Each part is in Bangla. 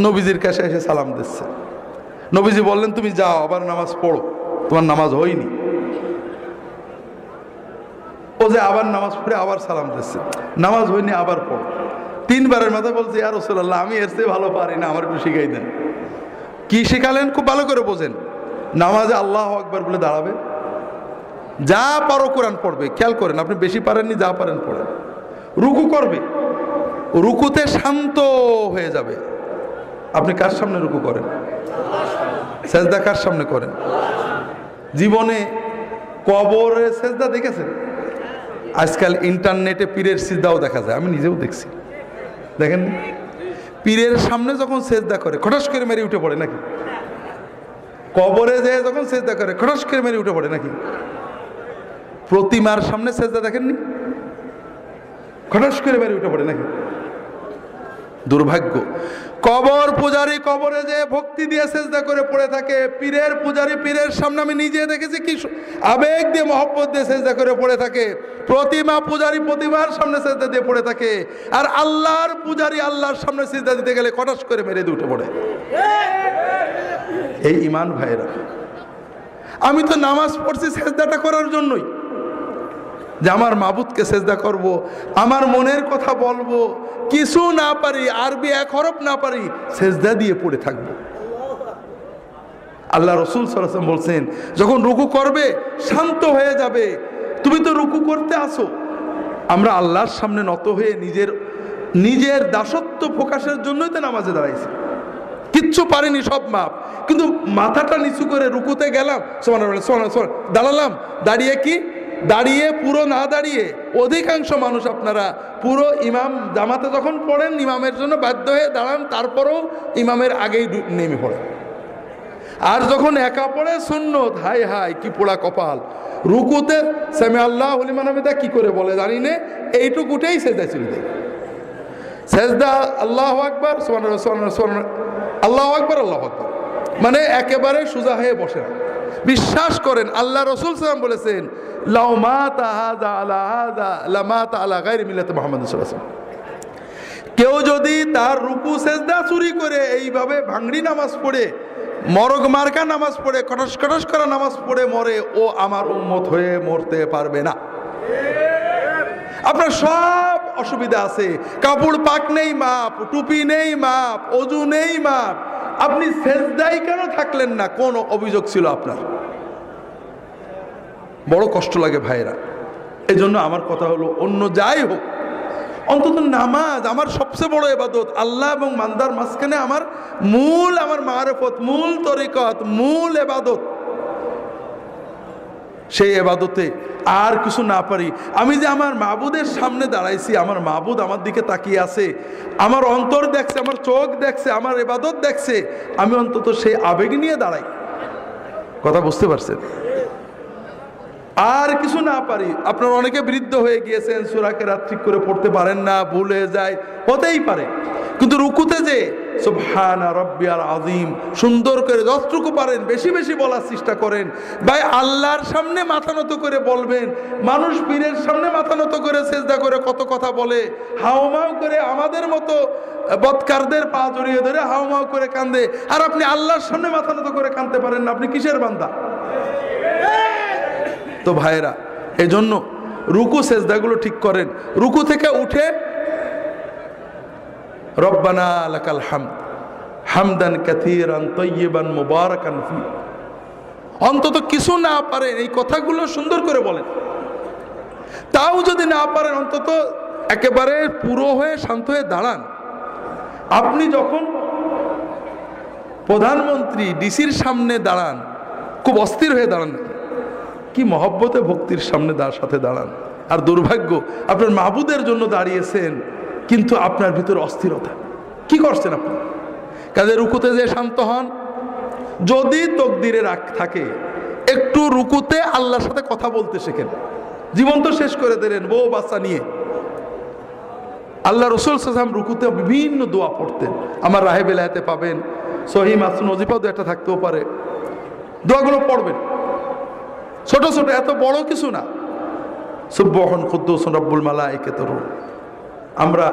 নবীজির কাছে এসে সালাম দিচ্ছে। নবীজি বললেন, তুমি যাও আবার নামাজ পড়ো, তোমার নামাজ হয়নি। ও যে আবার নামাজ পড়ে আবার সালাম দিচ্ছে, নামাজ হয়নি আবার পড়ো। 3 বারের মাথায় বলছে, ইয়া রাসূলুল্লাহ, আমি এর চেয়ে ভালো পারি না, আমার একটু শিখাই দেন। কি শেখালেন খুব ভালো করে বোঝেন। নামাজে আল্লাহু আকবার বলে দাঁড়াবে, যা পারো কোরআন পড়বে, খেয়াল করেন, আপনি বেশি পারেননি, যা পারেন পড়েন। রুকু করবে, রুকুতে শান্ত হয়ে যাবে। আপনি কার সামনে রুকু করেন? সেজদা কার সামনে করেন? জীবনে কবরে সেজদা দেখেছেন? আজকাল ইন্টারনেটে পীরের সিজদাও দেখা যায়, আমি নিজেও দেখছি। দেখেন, পীরের সামনে যখন সেজদা করে খটাস করে মেরে উঠে পড়ে নাকি? কবরে যেয়ে যখন সেজদা করে খটাস করে মেরে উঠে পড়ে নাকি? প্রতিমার সামনে সেজদা দেখেননি? খটাস করে মেরে উঠে পড়ে নাকি? দুর্ভাগ্য। কবর পূজারী কবরে যে ভক্তি দিয়ে সেজদা করে পড়ে থাকে, পীরের পূজারী পীরের সামনে আমি নিজে দেখেছি কি আবেগ দিয়ে মহব্বত দিয়ে সেজদা করে পড়ে থাকে। প্রতিমা পূজারী প্রতিমার সামনে সেজদা দিয়ে পড়ে থাকে, আর আল্লাহর পূজারী আল্লাহর সামনে সেজদা দিতে গেলে কটাস করে মেরে দিয়ে উঠে পড়ে। এই ঈমান ভাইরা, আমি তো নামাজ পড়ছি সেজদাটা করার জন্যই, যে আমার মাবুদকে সেজদা করব, আমার মনের কথা বলবো, কিছু না পারি, আরবি 1 হরফ না পারি, সেজদা দিয়ে পড়ে থাকবো। আল্লাহ রাসূল সাল্লাল্লাহু আলাইহি ওয়াসাল্লাম বলছেন, যখন রুকু করবে শান্ত হয়ে যাবে। তুমি তো রুকু করতে আসো, আমরা আল্লাহর সামনে নত হয়ে নিজের দাসত্ব প্রকাশের জন্যই তো নামাজে দাঁড়াইছি। কিচ্ছু পারিনি, সব মাপ, কিন্তু মাথাটা নিচু করে রুকুতে গেলাম, সুবহানাল্লাহ, দাঁড়ালাম। দাঁড়িয়ে পুরো না দাঁড়িয়ে, অধিকাংশ মানুষ আপনারা পুরো ইমাম জামাতে যখন পড়েন ইমামের জন্য বাধ্য হয়ে দাঁড়ান, তারপরেও ইমামের আগেই নেমে পড়েন। আর যখন একা পড়ে সুন্নত, হাই হাই কি পোড়া কপাল। রুকুতে সামি আল্লাহু লিমান হামিদা কি করে বলে জানি না, এইটুকুটেই সেজদা চলে যায়। সেজদা আল্লাহু আকবার, সুবহানাল্লাহ, আল্লাহু আকবার, আল্লাহু আকবার, মানে একেবারে সোজা হয়ে বসে না। বিশ্বাস করেন, আল্লাহ রাসূল সাল্লাল্লাহু আলাইহি ওয়াসাল্লাম বলেছেন, লাউ মাতা হাযা আলা হাযা লামাতা আলা গায়রি মিল্লাতি মুহাম্মদ সাল্লাল্লাহু আলাইহি ওয়াসাল্লাম। কেউ যদি তার রুকু সেজদা চুরি করে এইভাবে ভাঙড়ি নামাজ পড়ে, মরগ মার্কা নামাজ পড়ে, কটস কটস করা নামাজ পড়ে মরে, ও আমার উম্মত হয়ে মরতে পারবে না। আপনার সব অসুবিধা আছে, কাপড় পাক নেই মাপ, টুপি নেই মাপ, ওযু নেই মাপ, আপনি সেজদায় কেন থাকলেন না? কোন অভিযোগ ছিল আপনার? বড় কষ্ট লাগে ভাইরা। এই জন্য আমার কথা হলো, অন্য যাই হোক, অন্তত নামাজ আমার সবচেয়ে বড় ইবাদত। আল্লাহ এবং বান্দার মাঝখানে আমার মারিফত, মূল তরিকত, মূল ইবাদত। সেই ইবাদতে আর কিছু না পারি, আমি যে আমার মাবুদের সামনে দাঁড়াইছি, আমার মাবুদ আমার দিকে তাকিয়ে আছে, আমার অন্তর দেখছে, আমার চোখ দেখছে, আমার ইবাদত দেখছে, আমি অন্তত সেই আবেগ নিয়ে দাঁড়াই। কথা বুঝতে পারছেন? আর কিছু না পারি। আপনারা অনেকে বৃদ্ধ হয়ে গিয়েছেন, সূরা কেরাত ঠিক করে পড়তে পারেন না, ভুলে যায়, হতেই পারে। কিন্তু রুকুতে যে সুবহানা রাব্বিয়াল আযীম সুন্দর করে যতটুকু পারেন বেশি বেশি বলার চেষ্টা করেন। ভাই, আল্লাহর সামনে মাথা নত করে বলবেন। মানুষ পীরের সামনে মাথা নত করে সেজদা করে কত কথা বলে, হাউমাউ করে আমাদের মতো বদকারদের পা জড়িয়ে ধরে হাউমাউ করে কান্দে, আর আপনি আল্লাহর সামনে মাথা নত করে কাঁদতে পারেন না। আপনি কিসের বান্দা? তো ভাইরা, এই জন্য রুকু সেজদাগুলো ঠিক করেন। রুকু থেকে উঠে রব্বানা লাকাল হামদ হামদান কাসীরান তাইয়িবান মুবারাকান ফি, অন্তত কিছু না পারেন এই কথাগুলো সুন্দর করে বলেন। তাও যদি না পারেন, অন্তত একেবারে পুরো হয়ে শান্ত হয়ে দাঁড়ান। আপনি যখন প্রধানমন্ত্রী ডিসির সামনে দাঁড়ান, খুব অস্থির হয়ে দাঁড়ান, কি মহব্বতে ভক্তির সামনে সাথে দাঁড়ান। আর দুর্ভাগ্য, আপনার মাবুদের জন্য দাঁড়িয়েছেন, কিন্তু আপনার ভিতরে অস্থিরতা। কি করছেন আপনি? কাজে রুকুতে যে শান্ত হন। যদি তকদিরে রাগ থাকে, একটু রুকুতে আল্লাহর সাথে কথা বলতে শেখেন। জীবন তো শেষ করে দিলেন বউ বাচ্চা নিয়ে। আল্লাহ রাসূল সাল্লাল্লাহু আলাইহি ওয়াসাল্লাম রুকুতে বিভিন্ন দোয়া পড়তেন, আমার রাহে বেলায়েতে পাবেন, সহিহ মাসনুন ওজিফাও একটা থাকতেও পারে। দোয়াগুলো পড়বেন, ছোট ছোট, এত বড় কিছু না। সুবহান কুদ্দুস রব্বুল মালাইকাতুর রূহ। আমরা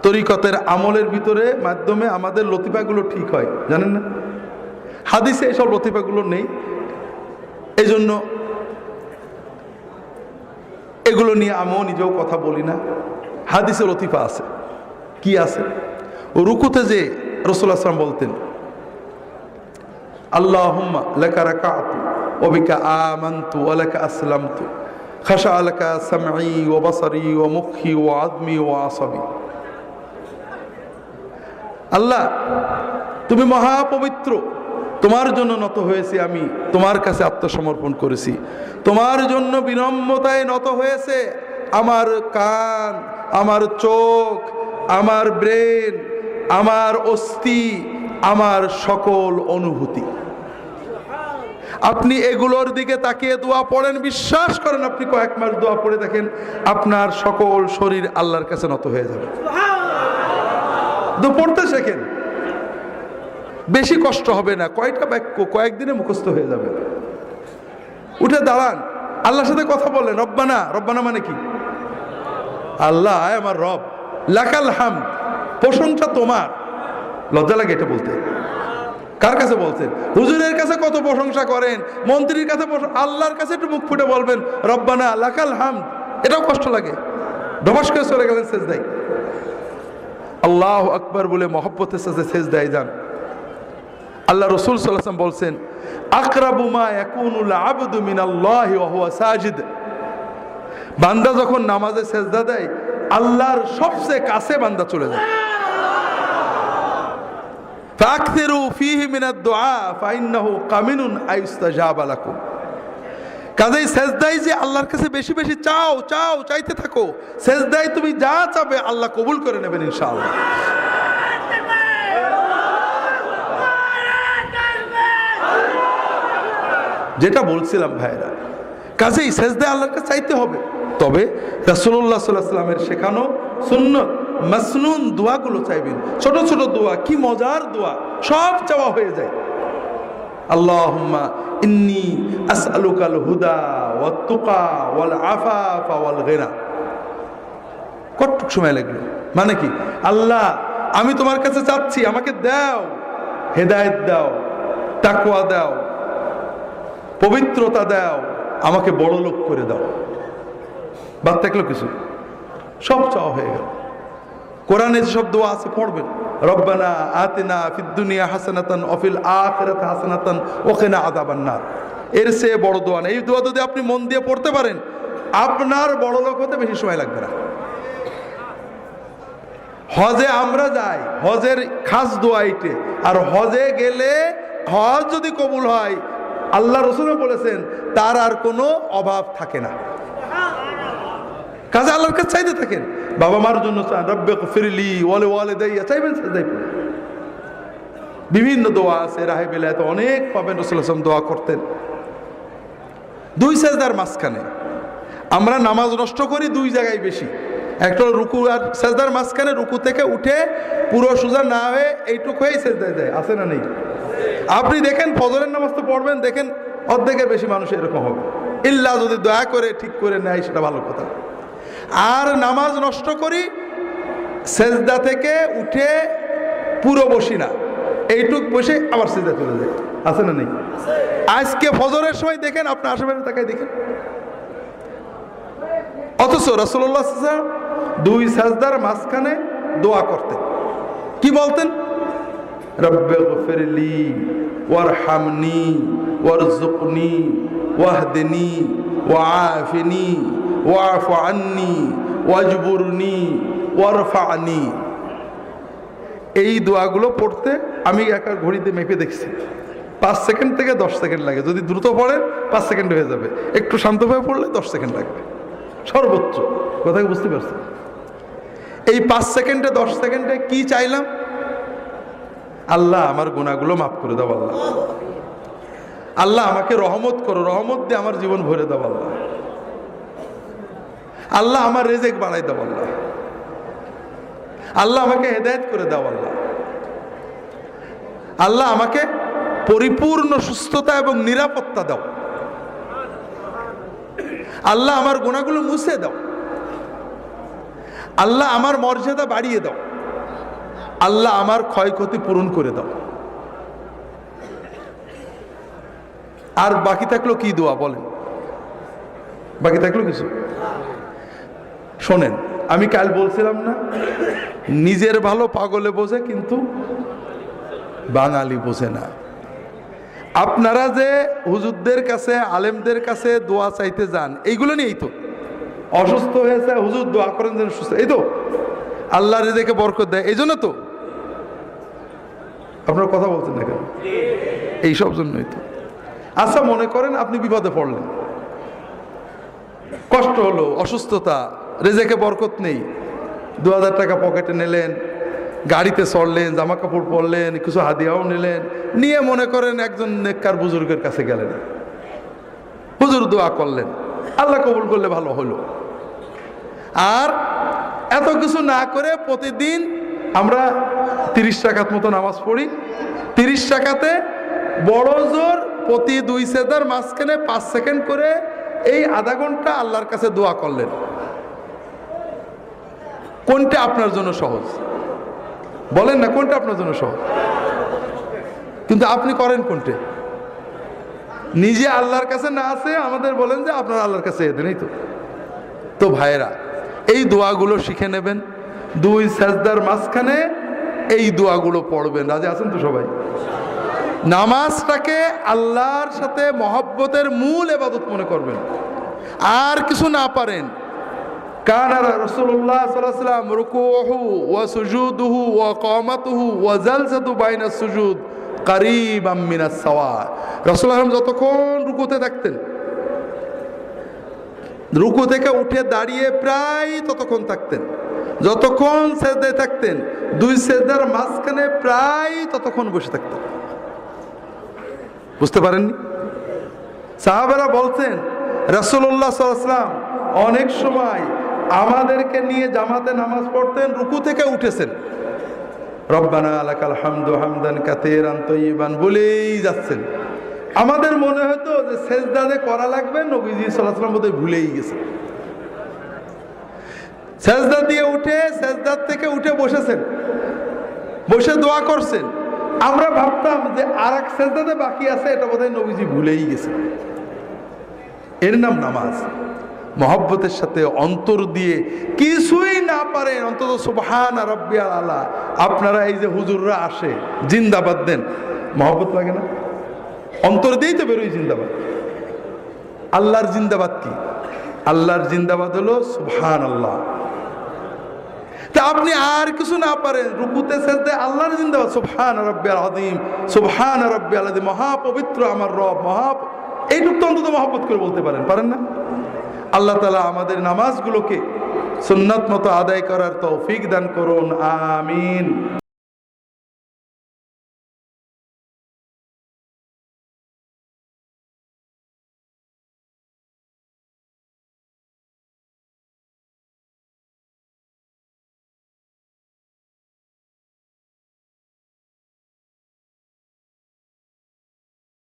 তরিকতের আমলের ভিতরে মাধ্যমে আমাদের লতিফাগুলো ঠিক হয়, জানেন না? হাদিসে এইসব লতিফাগুলো নেই, এই জন্য এগুলো নিয়ে আমিও নিজেও কথা বলি না। হাদিসে লতিফা আছে। কি আছে? রুকুতে যে রাসূলুল্লাহ সাল্লাল্লাহু আলাইহি ওয়াসাল্লাম বলতেন, আল্লাহুম্মা লাকা রাকাতু ওয়া বিকা আমানতু ওয়া লাকা আসলামতু খাশা লাকা সামঈ ওয়া বাসারি ওয়া মুখি ওয়া আযমি ওয়া আসাবি। আল্লাহ, তুমি মহাপবিত্র, তোমার জন্য নত হয়েছি, আমি তোমার কাছে আত্মসমর্পণ করেছি, তোমার জন্য বিনম্রতায় নত হয়েছে আমার কান, আমার চোখ, আমার ব্রেন, আমার অস্থি, আমার সকল অনুভূতি। আপনি এগুলোর দিকে তাকিয়ে দোয়া পড়েন, বিশ্বাস করেন আপনি কয়েক মাস দোয়া পড়ে দেখেন আপনার সকল শরীর আল্লাহর কাছে নত হয়ে যাবে। তো পড়তে শেখেন, বেশি কষ্ট হবে না, কয়েকটা বাক্য কয়েকদিনে মুখস্থ হয়ে যাবে। উঠে দাঁড়ান, আল্লাহর সাথে কথা বলেন, রব্বানা। রব্বানা মানে কি? আল্লাহ আমার রব, লাকাল হামদ, প্রশংসা তোমার। লজ্জা লাগে এটা বলতে। কার কাছে বলছেন? হুজুরের কাছে কত প্রশংসা করেন, মন্ত্রীর কাছে, আল্লাহর কাছে একটু মুখ ফুটে বলবেন রব্বানা লাকাল হামদ, এটাও কষ্ট লাগে। ডবাস করে চলে গেলেন সেজদায়, আল্লাহু আকবার বলে মহব্বতের সাথে সেজদায় যান। আল্লাহ রাসূল সাল্লাল্লাহু আলাইহি ওয়াসাল্লাম বলছেন, আকরাবু মা ইয়াকুনুল আবদু মিনাল্লাহি ওয়া হুয়া সাজিদ। বান্দা যখন নামাজে সেজদা দেয়, আল্লাহর সবচেয়ে কাছে বান্দা চলে যায়। ফাকসিরু ফীহি মিনাদ দুআ ফাইন্নাহু কামিনুন আইস্তাজাবা লাকুম। কাজেই সেজদায় যে আল্লাহর কাছে বেশি বেশি চাও, চাও, চাইতে থাকো। সেজদায় তুমি যা চাবে আল্লাহ কবুল করে নেবেন ইনশাআল্লাহ। যেটা বলছিলাম ভাইরা, কাজেই সেজদায় আল্লাহর কাছে চাইতে হবে। তবে রাসূলুল্লাহ সাল্লাল্লাহু আলাইহি ওয়াসাল্লামের শেখানো সুন্নত মাসনুন দোয়াগুলো চাইবেন। ছোট ছোট দোয়া, কি মজার দোয়া, সব চাওয়া হয়ে যায়। আল্লাহুম্মা ইন্নী আসআলুকাল হুদা ওয়াত তুকা ওয়াল আফাফা ওয়াল গিনা। কতটুক সময় লাগলো? মানে কি? আল্লাহ, আমি তোমার কাছে চাচ্ছি, আমাকে দাও, হেদায়েত দাও, তাকওয়া দাও, পবিত্রতা দাও, আমাকে বড় লোক করে দাও। বাদ থাকলো কিছু? সব চাওয়া হয়ে গেল। কোরআনে যেসব দোয়া আছে পড়বেন, রব্বানা আতিনা ফিদ দুনিয়া হাসানাতান ওয়া ফিল আখিরাতি হাসানাতান ওয়া কিনা আযাবান নার। এর চেয়ে বড় দোয়া নেই। এই দোয়া যদি আপনি মন দিয়ে পড়তে পারেন, আপনার বড় লোক হতে বেশি সময় লাগবে না। হজে আমরা যাই, হজের খাস দোয়া এইটে। আর হজে গেলে হজ যদি কবুল হয়, আল্লাহ রাসূল বলেছেন তার আর কোনো অভাব থাকে না। কাজে আল্লাহর কাছে চাইতে থাকেন। বাবা মার জন্য চান, রব্বিগফিরলি ওয়া লিওয়ালিদাইয়া, চাইবেন সেজদায় পড়ে। বিভিন্ন দোয়া আছে, রাহে বিলায়াত অনেক পাবেন। রাসূল সাল্লাল্লাহু আলাইহি ওয়াসাল্লাম দোয়া করতেন দুই সেজদার মাঝখানে। আমরা নামাজ নষ্ট করি দুই জায়গায় বেশি। একটা রুকু আর সেজদার মাঝখানে, রুকু থেকে উঠে পুরো সোজা না হয়ে এইটুকু হয়েই সেজদায় যায়, আছে না নেই? আপনি দেখেন ফজরের নামাজ তো পড়বেন, দেখেন অর্ধেকের বেশি মানুষ এরকম হবে। ইল্লা যদি দয়া করে ঠিক করে নেয় সেটা ভালো কথা। আর নামাজ নষ্ট করি, সেজদা থেকে উঠে পুরো বসি না, এইটুক বসে আবার সেজদা চলে যায়, আছে না নেই? আজকে ফজরের সময় দেখেন, আপনার আশেপাশে তাকায় দেখেন। অথচ রাসূলুল্লাহ সাল্লাল্লাহু আলাইহি ওয়াসাল্লাম দুই সাজদার মাঝখানে দোয়া করতেন। কি বলতেন? রব্বিগফিরলি ওয়ারহামনি ওয়ারযুকনি ওয়াহদিনি ওয়াআফিনি ওয়াফু আন্নি ওয়াজবুরনি ওয়ারফানি। এই দোয়াগুলো পড়তে আমি একা ঘড়িতে মেপে দেখছি 5 সেকেন্ড থেকে 10 সেকেন্ড লাগে। যদি দ্রুত পড়েন 5 সেকেন্ড হয়ে যাবে, একটু শান্তভাবে পড়লে 10 সেকেন্ড লাগবে সর্বোচ্চ। কথা বুঝতে পারছেন? এই 5 সেকেন্ডে 10 সেকেন্ডে কি চাইলাম? আল্লাহ আমার গুনাহগুলো মাফ করে দাও, আল্লাহ আল্লাহ আমাকে রহমত করো, রহমত দিয়ে আমার জীবন ভরে দাও, আল্লাহ আল্লাহ আমার রিজিক বাড়াই দাও, আল্লাহ আল্লাহ আমাকে হেদায়েত করে দাও, আল্লাহ আল্লাহ আমাকে পরিপূর্ণ সুস্থতা এবং নিরাপত্তা দাও, আল্লাহ আমার গুনাহগুলো মুছে দাও, আল্লাহ আমার মর্যাদা বাড়িয়ে দাও। আল্লাহ আমার ক্ষয়ক্ষতি পূরণ করে দাও। আর বাকি থাকলো কি দোয়া বলেন? বাকি থাকলো কিছু? শোনেন, আমি কাল বলছিলাম না, নিজের ভালো পাগলে বোঝে কিন্তু বাঙালি বোঝে না। আপনারা যে হুজুরদের কাছে, আলেমদের কাছে দোয়া চাইতে যান, এইগুলো নিয়েই তো। অসুস্থ হয়েছে, হুজুর দোয়া করেন যেন সুস্থ, এই তো আল্লাহ রিজিকে বরকত দেয়, এই জন্য তো। আপনারা কথা বলছেন না কেন? এই সব জন্যই তো। আচ্ছা, মনে করেন আপনি বিপদে পড়লেন, কষ্ট হলো, অসুস্থতা, রিজিকে বরকত নেই, 2000 টাকা পকেটে নিলেন, গাড়িতে চড়লেন, জামা কাপড় পরলেন, কিছু হাদিয়াও নিলেন, নিয়ে মনে করেন একজন নেককার বুজুর্গের কাছে গেলেন, হুজুর দোয়া করলেন, আল্লাহ কবুল করলে ভালো হলো। আর এত কিছু না করে প্রতিদিন আমরা 30 রাকাত মতো নামাজ পড়ি, 30 রাকাতে বড় জোর প্রতি 2 সেজদার মাঝখানে 5 সেকেন্ড করে এই আধা ঘন্টা আল্লাহর কাছে দোয়া করলেন। কোনটা আপনার জন্য সহজ? বলেন না, কোনটা আপনার জন্য সহজ? কিন্তু আপনি করেন কোনটা? নিজে আল্লাহর কাছে না আছে আমাদের বলেন যে আপনারা আল্লাহর কাছে এদেন, এই তো। তো ভাইয়েরা, এই দোয়াগুলো শিখে নেবেন, 2 সেজদার মাঝখানে এই দোয়াগুলো পড়বেন। রাজি আছেন তো সবাই? নামাজটাকে আল্লাহর সাথে মহব্বতের মূল ইবাদত মনে করবেন। আর কিছু না পারেন, কানা রাসূলুল্লাহ সাল্লাল্লাহু আলাইহি ওয়াসাল্লাম রুকুহু ওয়া সুজুদুহু ওয়া কামাতুহু ওয়া জালসাতু বাইনাস সুজুদ কারীবাম মিনাস সাওয়া। রাসূলুল্লাহ যতক্ষণ রুকুতে থাকতেন, রুকু থেকে উঠে দাঁড়িয়ে প্রায় ততক্ষণ থাকতেন, যতক্ষণ সেজদায় থাকতেন 2 সেজদার মাঝখানে প্রায় ততক্ষণ বসে থাকতেন। বুঝতে পারেননি? সাহাবারা বলছেন রাসূলুল্লাহ সাল্লাল্লাহু আলাইহি ওয়াসাল্লাম অনেক সময় আমাদেরকে নিয়ে জামাতে নামাজ পড়তেন, রুকু থেকে উঠেছেন, রব্বানা লাকাল হামদু হামদান কাসীরান তাইয়িবান বলেই যাচ্ছেন। আমাদের মনে হতো যে সেজদাতে করা লাগবে, নবীজি সাল্লাল্লাহু আলাইহি ওয়াসাল্লাম বোধহয় ভুলেই গেছেন। সেজদা দিয়ে উঠে, সেজদার থেকে উঠে বসেছেন, বসে দোয়া করছেন। আমরা ভাবতাম যে আর এক সেজদাতে বাকি আছে, এটা বোধহয় নবীজি ভুলেই গেছেন। এর নাম নামাজ। মহব্বতের সাথে অন্তর দিয়ে, কিছুই না পারেন অন্তত সুবহান রাব্বিয়াল আলা। আপনারা এই যে হুজুররা আসে জিন্দাবাদ দেন, মহব্বত লাগে না? অন্তর দিয়েই তো বেরোই জিন্দাবাদ। আল্লাহর জিন্দাবাদ কি? আল্লাহর জিন্দাবাদ হলো সুবহানাল্লাহ। তা আপনি আর কিছু না পারেন, রুকুতে সেজদায় আল্লাহর জিন্দাবাদ, সুবহান রাব্বিয়াল আযীম, সুবহান রাব্বিয়াল আযীম, মহাপবিত্র আমার রব, এইটুকু তো অন্তত মহব্বত করে বলতে পারেন না? আল্লাহ তাআলা আমাদের নামাজগুলোকে সুন্নাত মতো আদায় করার তৌফিক দান করুন, আমিন।